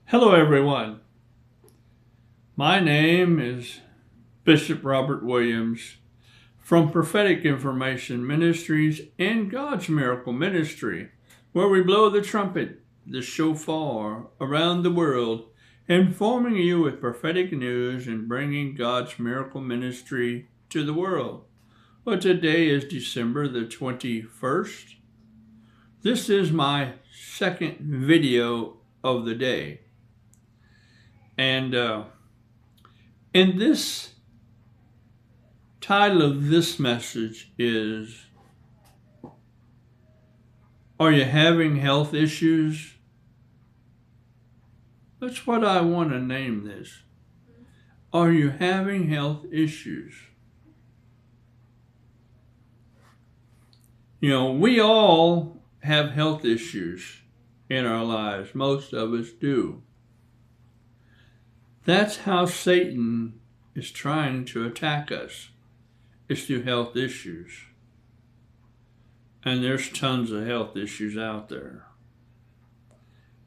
Hello, everyone. My name is Bishop Robert Williams from Prophetic Information Ministries and God's Miracle Ministry, where we blow the trumpet, the shofar, around the world, informing you with prophetic news and bringing God's miracle ministry to the world. Well, today is December the 21st. This is my second video of the day. And in this title of this message is, are you having health issues? That's what I want to name this. Are you having health issues? You know, we all have health issues in our lives. Most of us do. That's how Satan is trying to attack us. It's through health issues. And there's tons of health issues out there.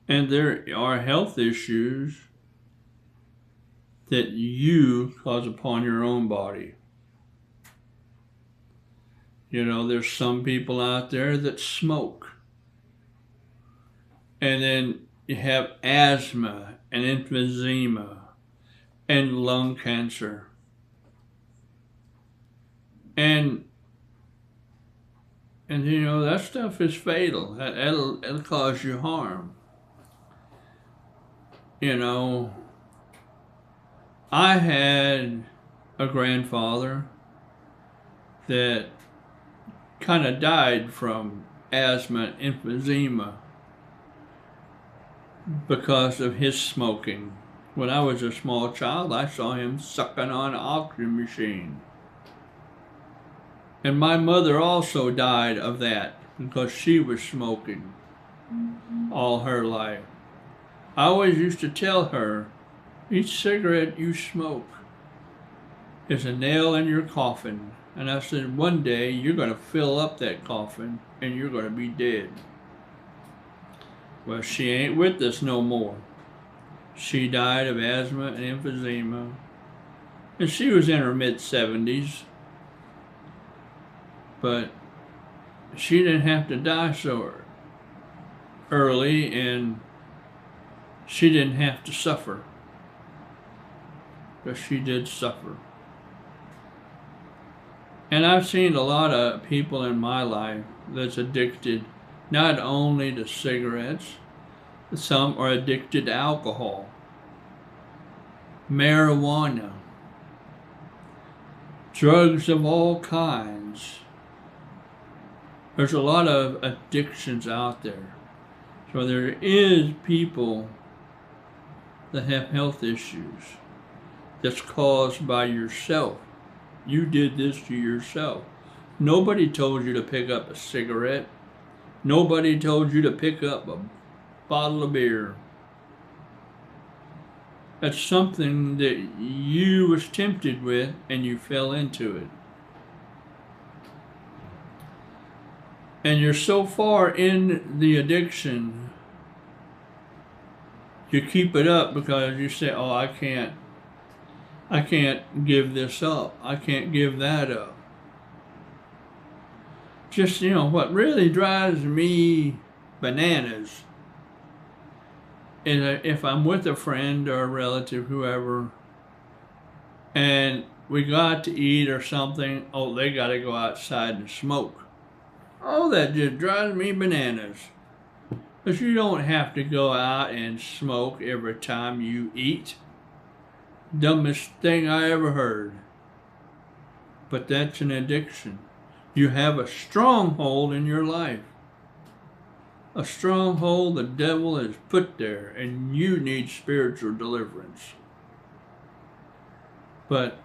And there are health issues that you cause upon your own body. You know, there's some people out there that smoke. And then you have asthma and emphysema and lung cancer. And you know, that stuff is fatal. It'll cause you harm. You know, I had a grandfather that kind of died from asthma and emphysema because of his smoking. When I was a small child, I saw him sucking on an oxygen machine. And my mother also died of that because she was smoking all her life. I always used to tell her, each cigarette you smoke is a nail in your coffin. And I said, one day you're going to fill up that coffin and you're going to be dead. Well, she ain't with us no more. She died of asthma and emphysema. And she was in her mid-70s. But she didn't have to die so early, and she didn't have to suffer. But she did suffer. And I've seen a lot of people in my life that's addicted not only to cigarettes, some are addicted to alcohol, marijuana, drugs of all kinds. There's a lot of addictions out there. So there is people that have health issues that's caused by yourself. You did this to yourself. Nobody told you to pick up a cigarette. Nobody told you to pick up a bottle of beer. That's something that you was tempted with and you fell into it. And you're so far in the addiction, you keep it up because you say, oh, I can't give this up. I can't give that up. Just, you know, what really drives me bananas is if I'm with a friend or a relative, whoever, and we got to eat or something, oh, they got to go outside and smoke. Oh, that just drives me bananas. Because you don't have to go out and smoke every time you eat. Dumbest thing I ever heard. But that's an addiction. You have a stronghold in your life. A stronghold the devil has put there, and you need spiritual deliverance. But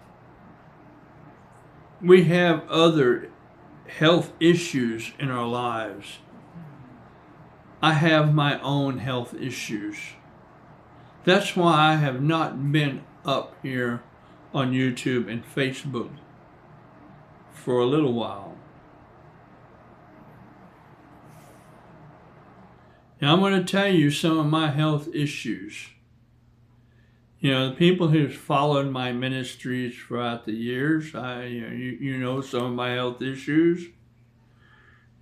we have other health issues in our lives. I have my own health issues. That's why I have not been up here on YouTube and Facebook for a little while. Now I'm going to tell you some of my health issues. You know, the people who've followed my ministries throughout the years, you know some of my health issues.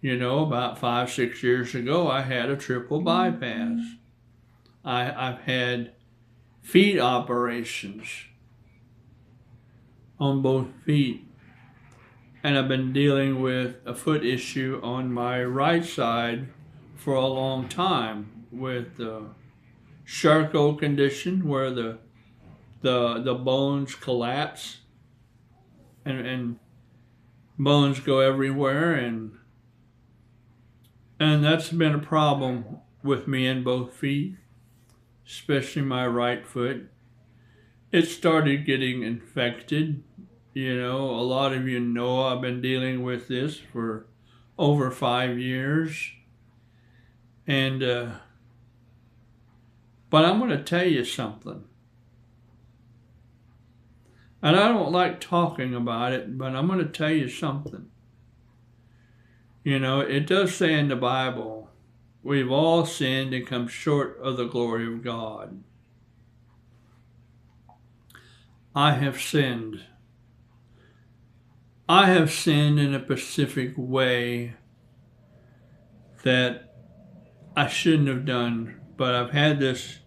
You know, about 5, 6 years ago, I had a triple bypass. I've had feet operations on both feet, and I've been dealing with a foot issue on my right side for a long time with the Charcot condition, where the bones collapse and bones go everywhere, and that's been a problem with me in both feet, especially my right foot. It started getting infected. You know, a lot of you know I've been dealing with this for over 5 years. And, but I'm going to tell you something. And I don't like talking about it, but I'm going to tell you something. You know, it does say in the Bible, we've all sinned and come short of the glory of God. I have sinned. I have sinned in a specific way that I shouldn't have done, but I've had this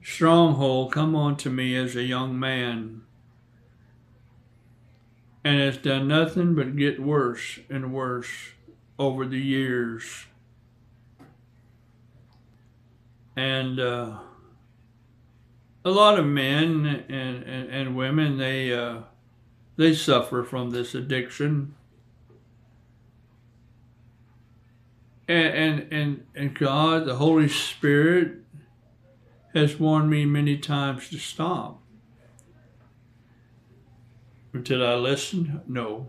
stronghold come onto me as a young man, and it's done nothing but get worse and worse over the years. And a lot of men and women, they suffer from this addiction. And God, the Holy Spirit, has warned me many times to stop. Did I listen? No.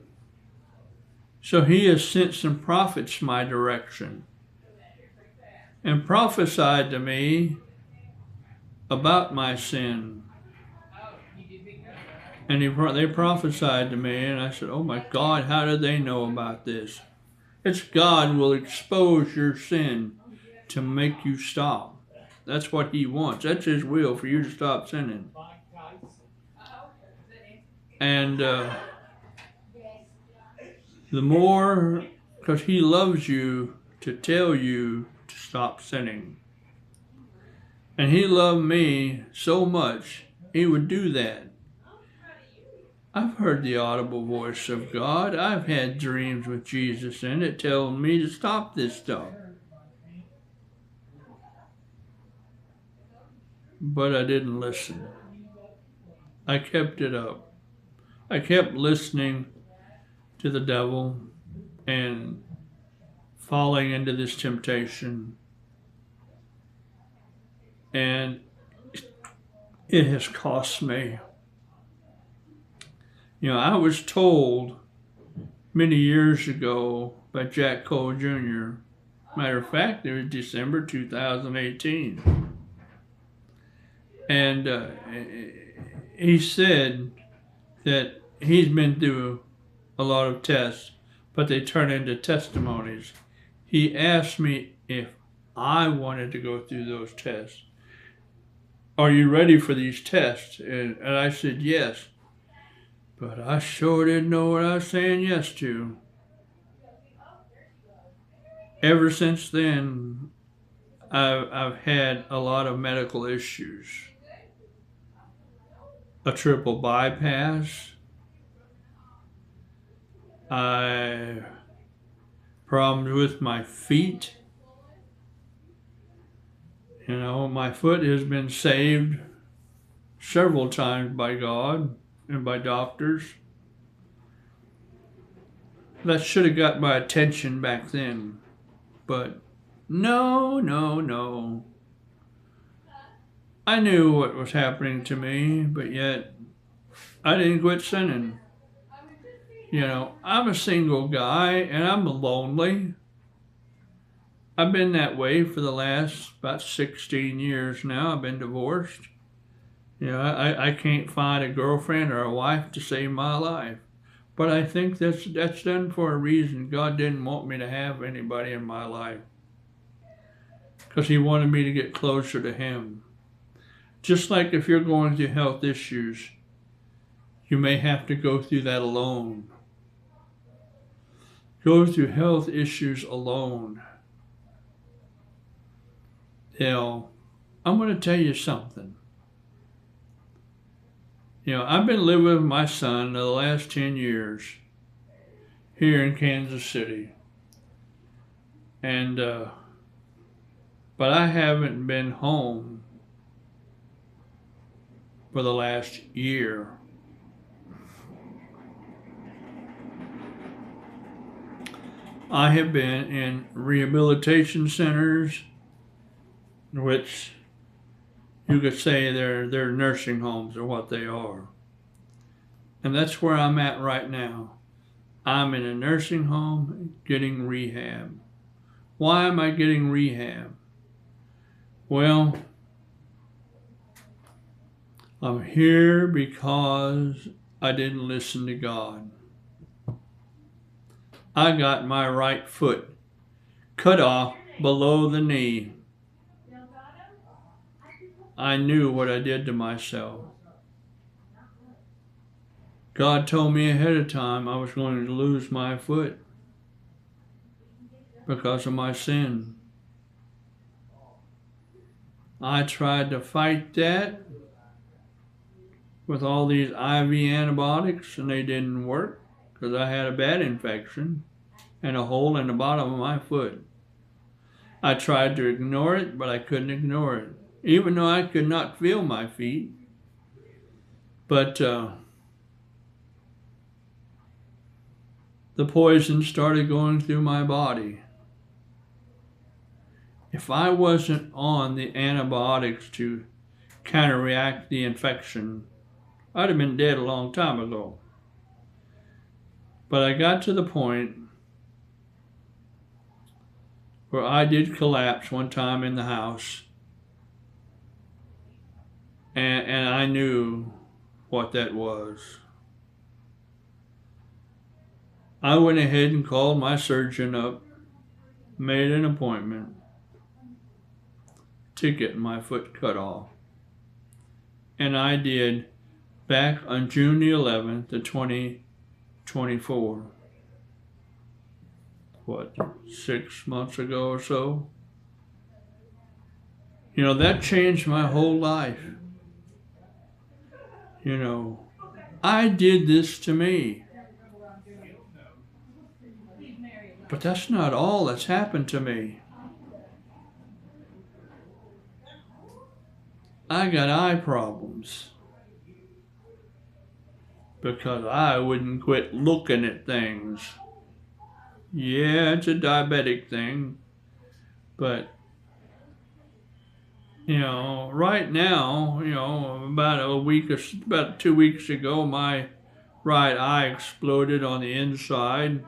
So He has sent some prophets my direction and prophesied to me about my sin. And they prophesied to me, and I said, oh my God, how did they know about this? It's God will expose your sin to make you stop. That's what He wants. That's His will, for you to stop sinning. And the more, because He loves you to tell you to stop sinning. And He loved me so much, He would do that. I've heard the audible voice of God. I've had dreams with Jesus in it telling me to stop this stuff. But I didn't listen. I kept it up. I kept listening to the devil and falling into this temptation. And it has cost me. You know, I was told many years ago by Jack Cole Jr. Matter of fact, it was December 2018. And he said that he's been through a lot of tests, but they turn into testimonies. He asked me if I wanted to go through those tests. Are you ready for these tests? And I said, yes. But I sure didn't know what I was saying yes to. Ever since then, I've had a lot of medical issues. A triple bypass. I problems with my feet. You know, my foot has been saved several times by God and by doctors. That should have got my attention back then. But no. I knew what was happening to me, but yet I didn't quit sinning. You know, I'm a single guy and I'm lonely. I've been that way for the last about 16 years now. I've been divorced. You know, I can't find a girlfriend or a wife to save my life. But I think that's done for a reason. God didn't want me to have anybody in my life, because He wanted me to get closer to Him, Just like if you're going through health issues, you may have to go through that alone. Go through health issues alone. I'm going to tell you something. I've been living with my son the last 10 years here in Kansas City. But I haven't been home for the last year. I have been in rehabilitation centers, which you could say they're nursing homes or what they are. And that's where I'm at right now. I'm in a nursing home getting rehab. Why am I getting rehab? Well, I'm here because I didn't listen to God. I got my right foot cut off below the knee. I knew what I did to myself. God told me ahead of time I was going to lose my foot because of my sin. I tried to fight that with all these IV antibiotics, and they didn't work because I had a bad infection and a hole in the bottom of my foot. I tried to ignore it, but I couldn't ignore it, even though I could not feel my feet. But the poison started going through my body. If I wasn't on the antibiotics to counteract the infection, I'd have been dead a long time ago. But I got to the point where I did collapse one time in the house, and I knew what that was. I went ahead and called my surgeon up, made an appointment to get my foot cut off. And I did back on June the 11th of 2024. 6 months ago or so? That changed my whole life. I did this to me. But that's not all that's happened to me. I got eye problems because I wouldn't quit looking at things. Yeah, it's a diabetic thing, but right now, about 2 weeks ago, my right eye exploded on the inside,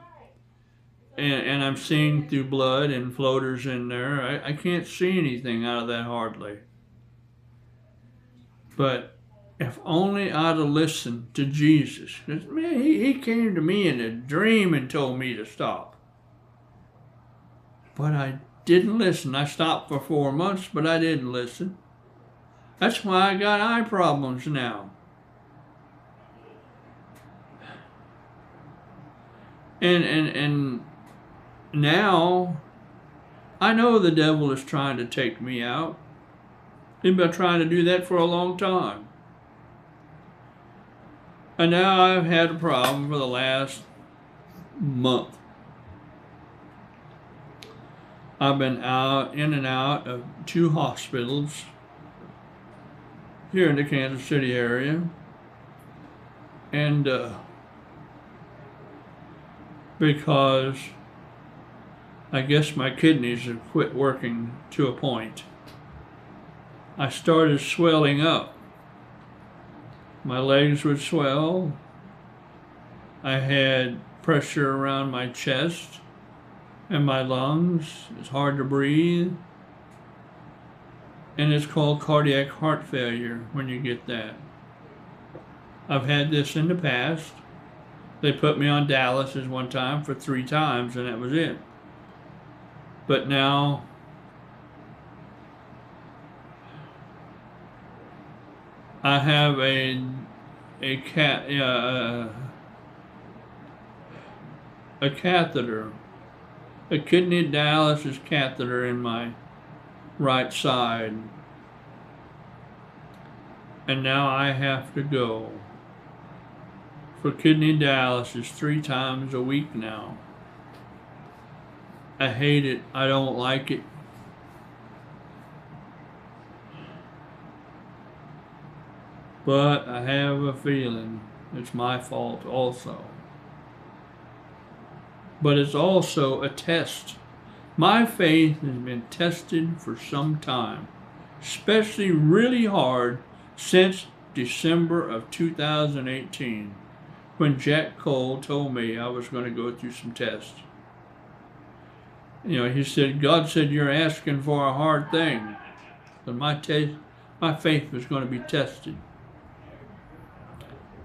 and I'm seeing through blood and floaters in there. I can't see anything out of that hardly. But if only I'd have listened to Jesus. Man, he came to me in a dream and told me to stop. But I didn't listen. I stopped for 4 months, but I didn't listen. That's why I got eye problems now. And now I know the devil is trying to take me out. He's been trying to do that for a long time. And now I've had a problem for the last month. I've been in and out of 2 hospitals here in the Kansas City area. And because I guess my kidneys have quit working to a point, I started swelling up. My legs would swell. I had pressure around my chest and my lungs. It's hard to breathe. And it's called cardiac heart failure when you get that. I've had this in the past. They put me on dialysis one time for 3 times, and that was it. But now I have a catheter, a kidney dialysis catheter in my right side, and now I have to go for kidney dialysis 3 times a week now. I hate it. I don't like it. But I have a feeling it's my fault also. But it's also a test. My faith has been tested for some time, especially really hard since December of 2018, when Jack Cole told me I was going to go through some tests. You know, he said, God said you're asking for a hard thing. But my faith was going to be tested.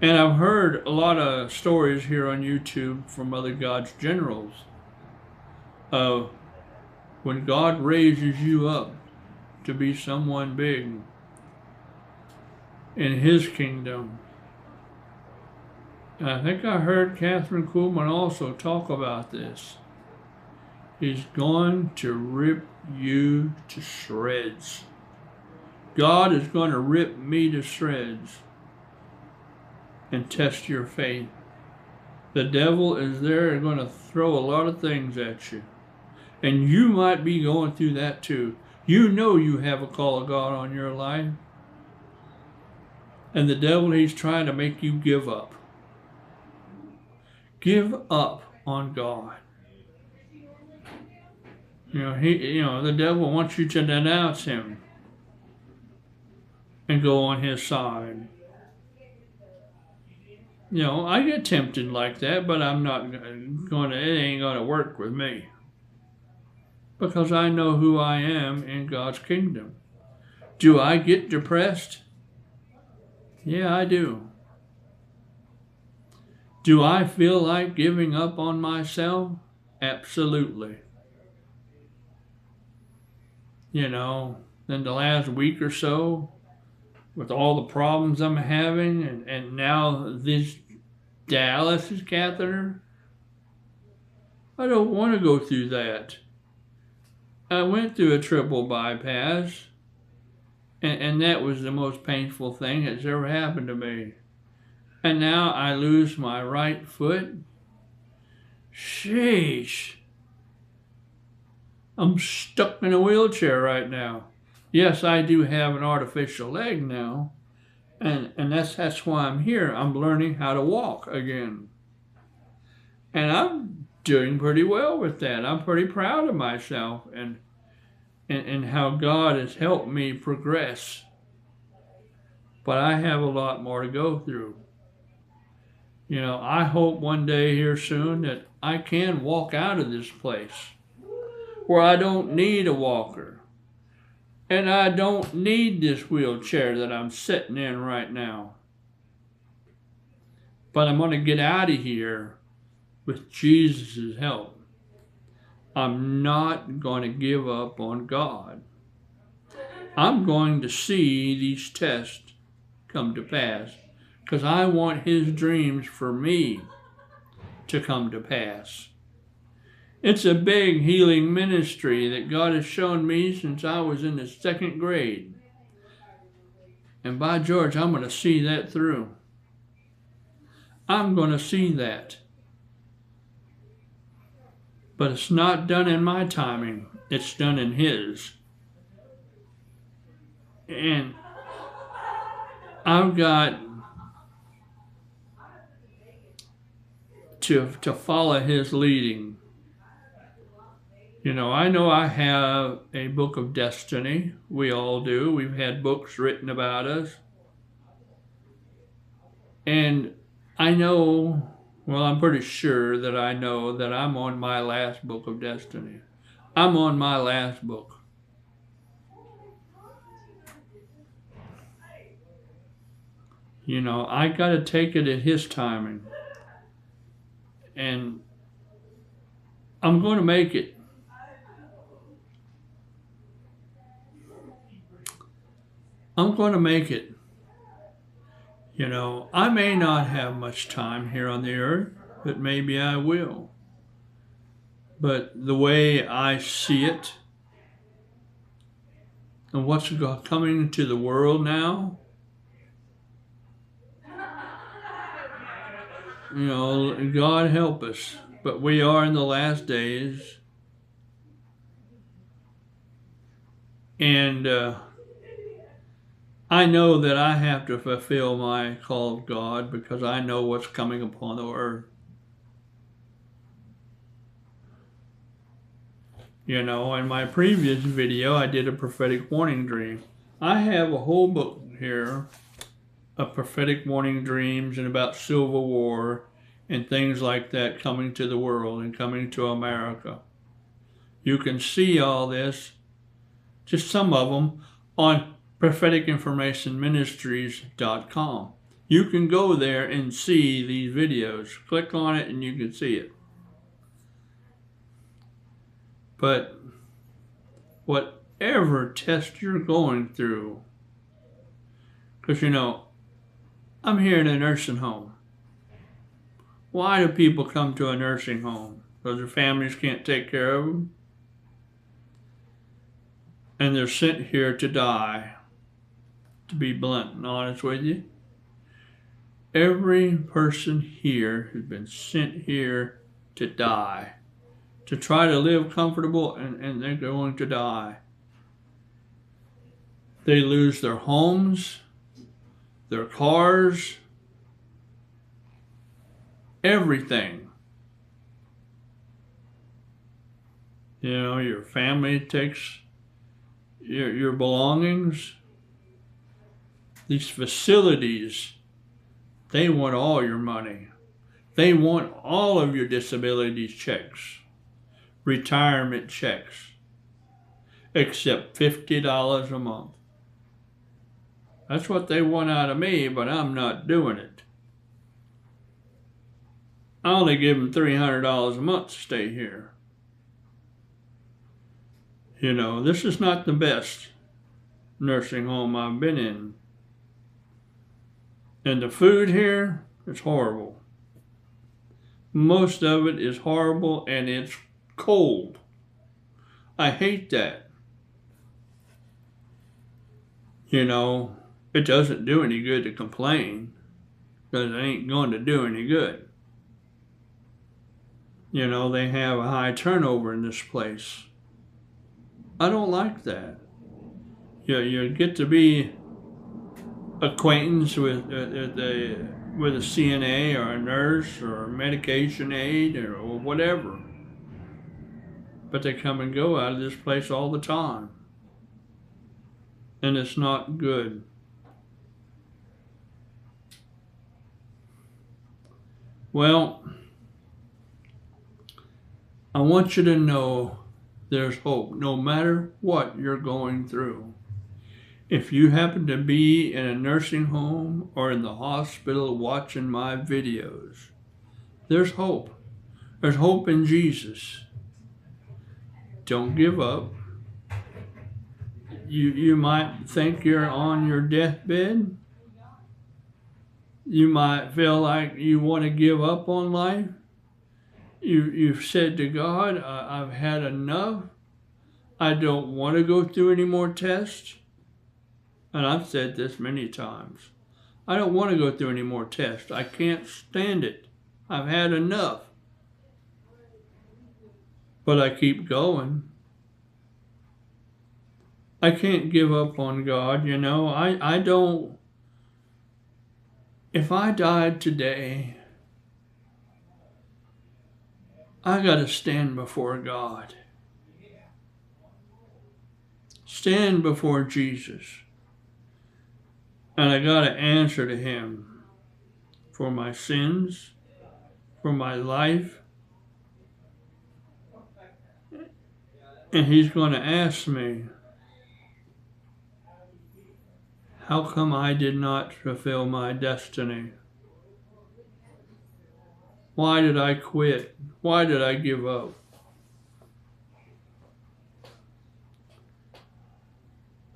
And I've heard a lot of stories here on YouTube from other God's generals of when God raises you up to be someone big in His kingdom. And I think I heard Catherine Kuhlman also talk about this. He's going to rip you to shreds. God is going to rip me to shreds and test your faith. The devil is there going to throw a lot of things at you. And you might be going through that too. You know you have a call of God on your life. And the devil, he's trying to make you give up. Give up on God. The devil wants you to denounce him and go on his side. I get tempted like that, but I'm not going to, it ain't going to work with me. Because I know who I am in God's kingdom. Do I get depressed? Yeah, I do. Do I feel like giving up on myself? Absolutely. In the last week or so, with all the problems I'm having, and now this dialysis catheter, I don't want to go through that. I went through a triple bypass, and that was the most painful thing that's ever happened to me. And now I lose my right foot. Sheesh. I'm stuck in a wheelchair right now. Yes, I do have an artificial leg now, and that's why I'm here. I'm learning how to walk again. And I'm doing pretty well with that. I'm pretty proud of myself and how God has helped me progress. But I have a lot more to go through. I hope one day here soon that I can walk out of this place where I don't need a walker. And I don't need this wheelchair that I'm sitting in right now. But I'm going to get out of here with Jesus' help. I'm not going to give up on God. I'm going to see these tests come to pass because I want His dreams for me to come to pass. It's a big healing ministry that God has shown me since I was in the 2nd grade. And by George, I'm going to see that through. I'm going to see that. But it's not done in my timing. It's done in His. And I've got to follow His leading. I know I have a book of destiny. We all do. We've had books written about us. And I know, I'm pretty sure that I know that I'm on my last book of destiny. I'm on my last book. I got to take it at His timing. And I'm going to make it. I'm going to make it. You know, I may not have much time here on the earth, but maybe I will. But the way I see it, and what's coming into the world now, you know, God help us. But we are in the last days. And I know that I have to fulfill my call of God because I know what's coming upon the earth. You know, in my previous video, I did a prophetic warning dream. I have a whole book here of prophetic warning dreams and about Civil War and things like that coming to the world and coming to America. You can see all this, just some of them, on propheticinformationministries.com. You can go there and see these videos. Click on it and you can see it. But whatever test you're going through, because you know, I'm here in a nursing home. Why do people come to a nursing home? Because their families can't take care of them? And they're sent here to die, to be blunt and honest with you. Every person here has been sent here to die, to try to live comfortable, and they're going to die. They lose their homes, their cars, everything. You know, your family takes your belongings. These facilities, they want all your money. They want all of your disability checks, retirement checks, except $50 a month. That's what they want out of me, but I'm not doing it. I only give them $300 a month to stay here. You know, this is not the best nursing home I've been in. And the food here is horrible. Most of it is horrible and it's cold. I hate that. You know, it doesn't do any good to complain because it ain't going to do any good. You know, they have a high turnover in this place. I don't like that. You get to be acquaintance with a CNA or a nurse or a medication aide or whatever. But they come and go out of this place all the time. And it's not good. Well, I want you to know there's hope no matter what you're going through. If you happen to be in a nursing home or in the hospital watching my videos, there's hope. There's hope in Jesus. Don't give up. You might think you're on your deathbed. You might feel like you want to give up on life. You've said to God, I've had enough. I don't want to go through any more tests. And I've said this many times. I don't want to go through any more tests. I can't stand it. I've had enough. But I keep going. I can't give up on God, you know. I don't. If I died today, I got to stand before God. Stand before Jesus. And I got to answer to him for my sins, for my life. And he's going to ask me, how come I did not fulfill my destiny? Why did I quit? Why did I give up?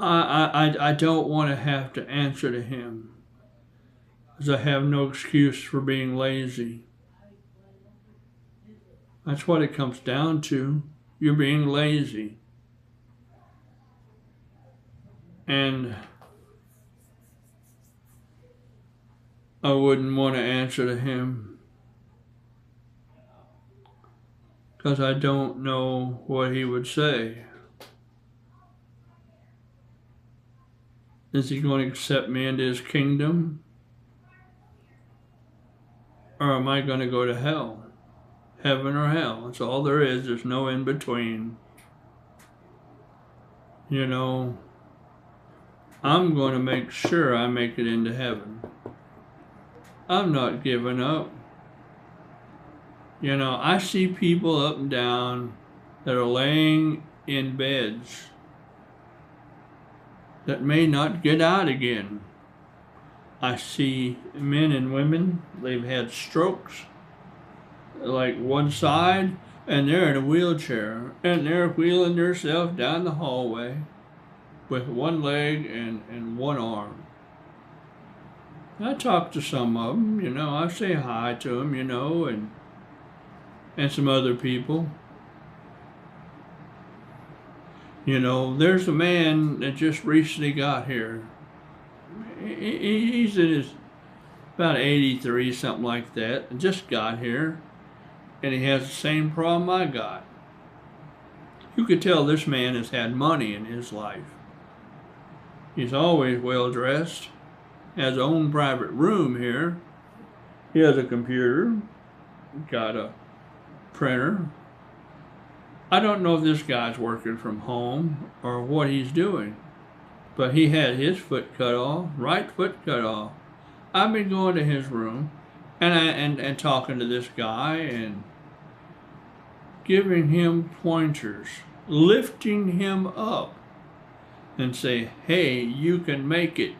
I don't want to have to answer to him. because I have no excuse for being lazy. That's what it comes down to. You're being lazy. And I wouldn't want to answer to him because I don't know what he would say. Is he going to accept me into his kingdom? Or am I going to go to hell? Heaven or hell. That's all there is. There's no in between. You know, I'm going to make sure I make it into heaven. I'm not giving up. You know, I see people up and down that are laying in beds that may not get out again. I see men and women, they've had strokes, like one side, and they're in a wheelchair, and they're wheeling themselves down the hallway with one leg and one arm. I talk to some of them, you know, I say hi to them, you know, and some other people. You know, there's a man that just recently got here. He's in his about 83, something like that, and just got here, and he has the same problem I got. You could tell this man has had money in his life. He's always well dressed, has his own private room here. He has a computer, got a printer. I don't know if this guy's working from home or what he's doing, but he had his foot cut off, right foot cut off. I've been going to his room and talking to this guy and giving him pointers, lifting him up and say, hey, you can make it.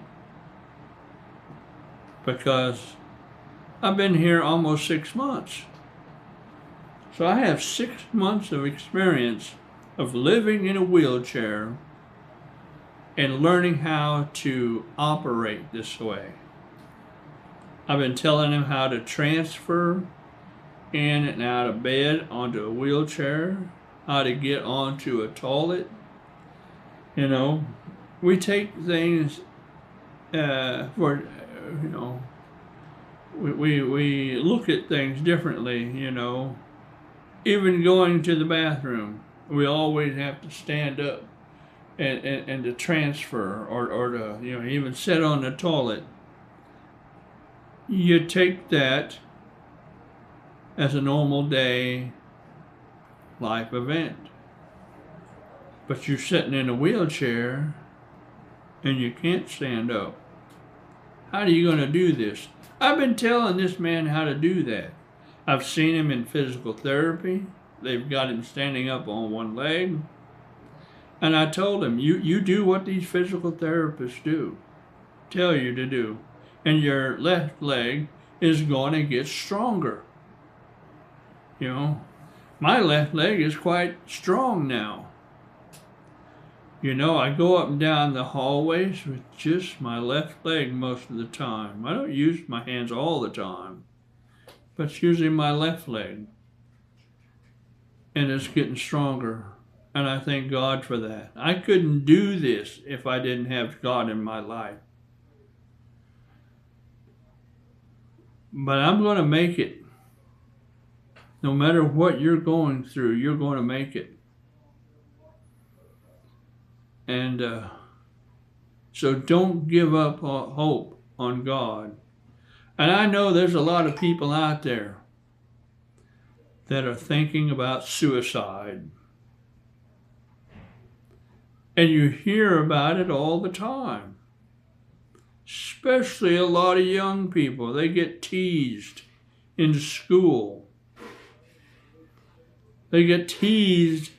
Because I've been here almost 6 months. So I have 6 months of experience of living in a wheelchair and learning how to operate this way. I've been telling him how to transfer in and out of bed onto a wheelchair, how to get onto a toilet. You know, we take things for, you know, we look at things differently, you know. Even going to the bathroom, we always have to stand up and to transfer or to, you know, even sit on the toilet. You take that as a normal day life event. But you're sitting in a wheelchair and you can't stand up. How are you going to do this? I've been telling this man how to do that. I've seen him in physical therapy. They've got him standing up on one leg. And I told him, you do what these physical therapists tell you to do. And your left leg is going to get stronger. You know, my left leg is quite strong now. You know, I go up and down the hallways with just my left leg most of the time. I don't use my hands all the time, but it's usually my left leg. And it's getting stronger. And I thank God for that. I couldn't do this if I didn't have God in my life. But I'm going to make it. No matter what you're going through, you're going to make it. And so don't give up hope on God. And I know there's a lot of people out there that are thinking about suicide. And you hear about it all the time. Especially a lot of young people. They get teased in school. They get teased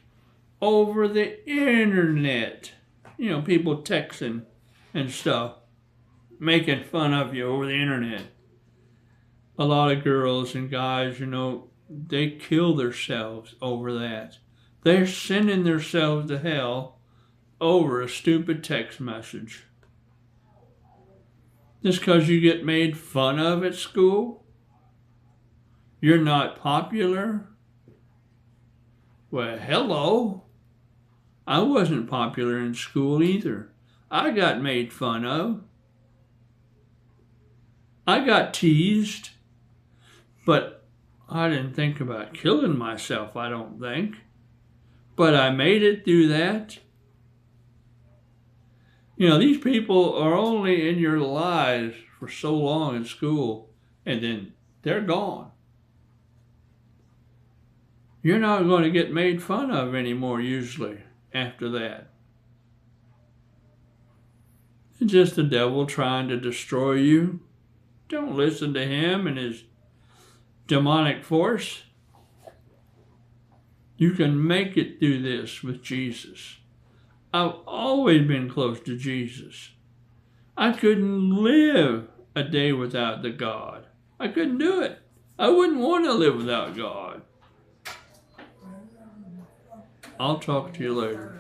over the internet. You know, people texting and stuff, making fun of you over the internet. A lot of girls and guys, you know, they kill themselves over that. They're sending themselves to hell over a stupid text message. Just because you get made fun of at school? You're not popular? Well, hello. I wasn't popular in school either. I got made fun of. I got teased. But I didn't think about killing myself, I don't think. But I made it through that. You know, these people are only in your lives for so long in school, and then they're gone. You're not going to get made fun of anymore, usually, after that. It's just the devil trying to destroy you. Don't listen to him and his demonic force. You can make it through this with Jesus. I've always been close to Jesus. I couldn't live a day without the God. I couldn't do it. I wouldn't want to live without God. I'll talk to you later.